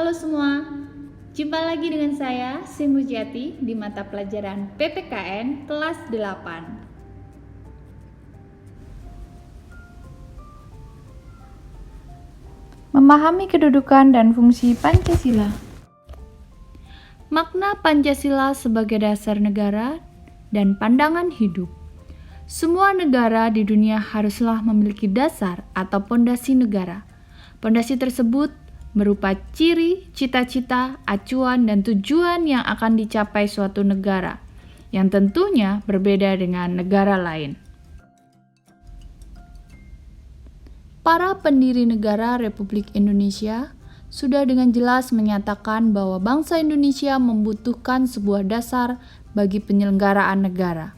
Halo semua, jumpa lagi dengan saya Sri Mujati di mata pelajaran PPKN kelas 8. Memahami kedudukan dan fungsi Pancasila. Makna Pancasila sebagai dasar negara dan pandangan hidup. Semua negara di dunia haruslah memiliki dasar atau pondasi negara. Pondasi tersebut berupa ciri, cita-cita, acuan, dan tujuan yang akan dicapai suatu negara, yang tentunya berbeda dengan negara lain. Para pendiri negara Republik Indonesia sudah dengan jelas menyatakan bahwa bangsa Indonesia membutuhkan sebuah dasar bagi penyelenggaraan negara.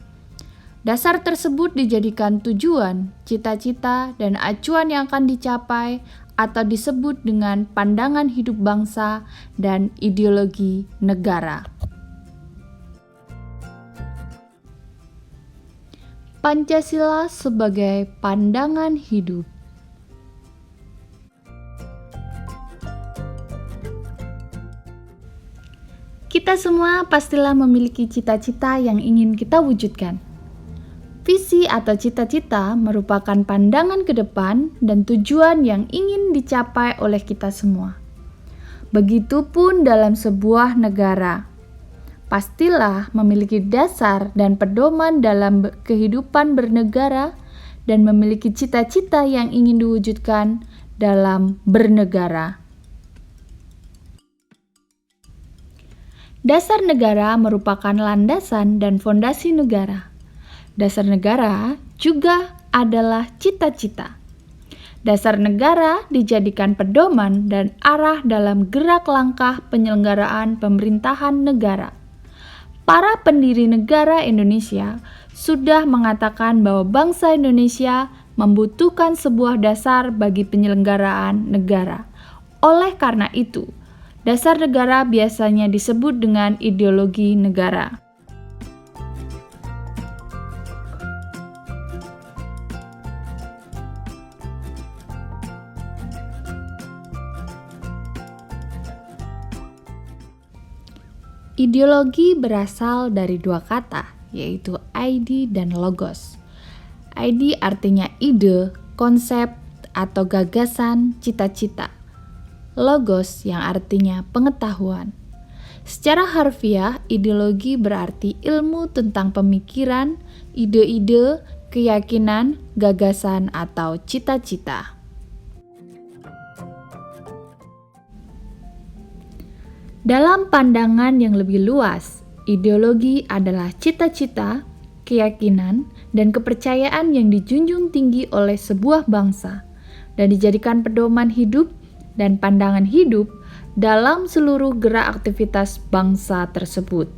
Dasar tersebut dijadikan tujuan, cita-cita, dan acuan yang akan dicapai atau disebut dengan pandangan hidup bangsa dan ideologi negara. Pancasila sebagai pandangan hidup. Kita semua pastilah memiliki cita-cita yang ingin kita wujudkan. Visi atau cita-cita merupakan pandangan ke depan dan tujuan yang ingin dicapai oleh kita semua. Begitupun dalam sebuah negara. Pastilah memiliki dasar dan pedoman dalam kehidupan bernegara dan memiliki cita-cita yang ingin diwujudkan dalam bernegara. Dasar negara merupakan landasan dan fondasi negara. Dasar negara juga adalah cita-cita. Dasar negara dijadikan pedoman dan arah dalam gerak langkah penyelenggaraan pemerintahan negara. Para pendiri negara Indonesia sudah mengatakan bahwa bangsa Indonesia membutuhkan sebuah dasar bagi penyelenggaraan negara. Oleh karena itu, dasar negara biasanya disebut dengan ideologi negara. Ideologi berasal dari dua kata, yaitu ide dan logos. Ide artinya ide, konsep, atau gagasan, cita-cita. Logos yang artinya pengetahuan. Secara harfiah, ideologi berarti ilmu tentang pemikiran, ide-ide, keyakinan, gagasan, atau cita-cita. Dalam pandangan yang lebih luas, ideologi adalah cita-cita, keyakinan, dan kepercayaan yang dijunjung tinggi oleh sebuah bangsa dan dijadikan pedoman hidup dan pandangan hidup dalam seluruh gerak aktivitas bangsa tersebut.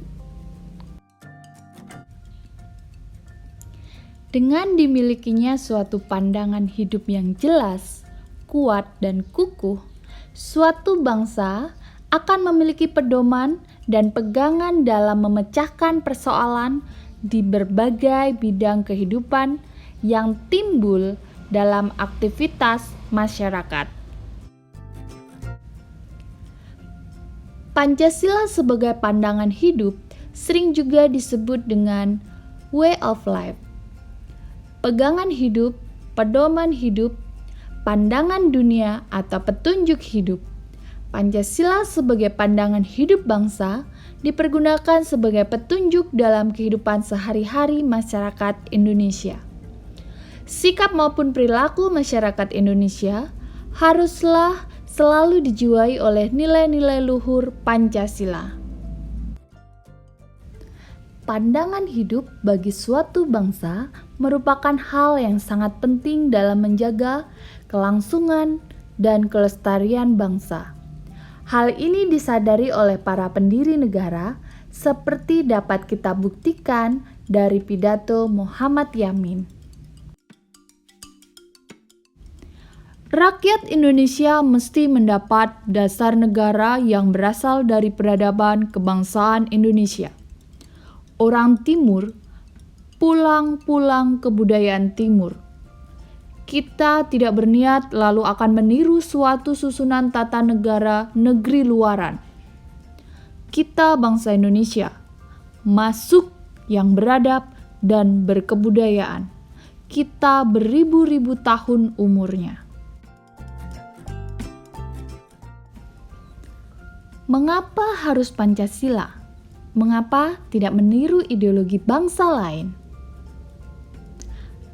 Dengan dimilikinya suatu pandangan hidup yang jelas, kuat, dan kukuh, suatu bangsa akan memiliki pedoman dan pegangan dalam memecahkan persoalan di berbagai bidang kehidupan yang timbul dalam aktivitas masyarakat. Pancasila sebagai pandangan hidup sering juga disebut dengan way of life. Pegangan hidup, pedoman hidup, pandangan dunia atau petunjuk hidup. Pancasila sebagai pandangan hidup bangsa dipergunakan sebagai petunjuk dalam kehidupan sehari-hari masyarakat Indonesia. Sikap maupun perilaku masyarakat Indonesia haruslah selalu dijiwai oleh nilai-nilai luhur Pancasila. Pandangan hidup bagi suatu bangsa merupakan hal yang sangat penting dalam menjaga kelangsungan dan kelestarian bangsa. Hal ini disadari oleh para pendiri negara seperti dapat kita buktikan dari pidato Muhammad Yamin. Rakyat Indonesia mesti mendapat dasar negara yang berasal dari peradaban kebangsaan Indonesia. Orang Timur pulang-pulang kebudayaan Timur. Kita tidak berniat lalu akan meniru suatu susunan tata negara negeri luaran. Kita bangsa Indonesia, masuk yang beradab dan berkebudayaan. Kita beribu-ribu tahun umurnya. Mengapa harus Pancasila? Mengapa tidak meniru ideologi bangsa lain?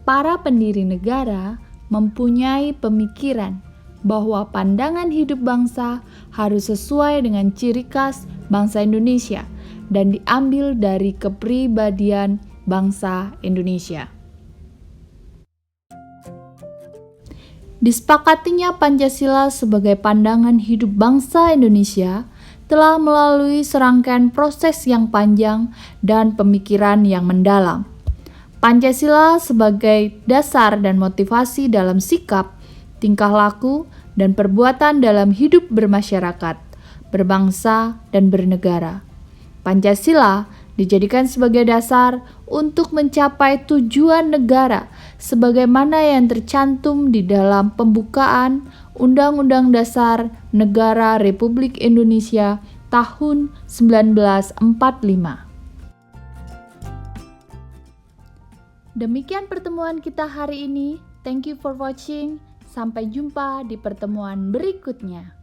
Para pendiri negara mempunyai pemikiran bahwa pandangan hidup bangsa harus sesuai dengan ciri khas bangsa Indonesia dan diambil dari kepribadian bangsa Indonesia. Disepakatinya Pancasila sebagai pandangan hidup bangsa Indonesia telah melalui serangkaian proses yang panjang dan pemikiran yang mendalam. Pancasila sebagai dasar dan motivasi dalam sikap, tingkah laku, dan perbuatan dalam hidup bermasyarakat, berbangsa, dan bernegara. Pancasila dijadikan sebagai dasar untuk mencapai tujuan negara sebagaimana yang tercantum di dalam pembukaan Undang-Undang Dasar Negara Republik Indonesia tahun 1945. Demikian pertemuan kita hari ini. Thank you for watching. Sampai jumpa di pertemuan berikutnya.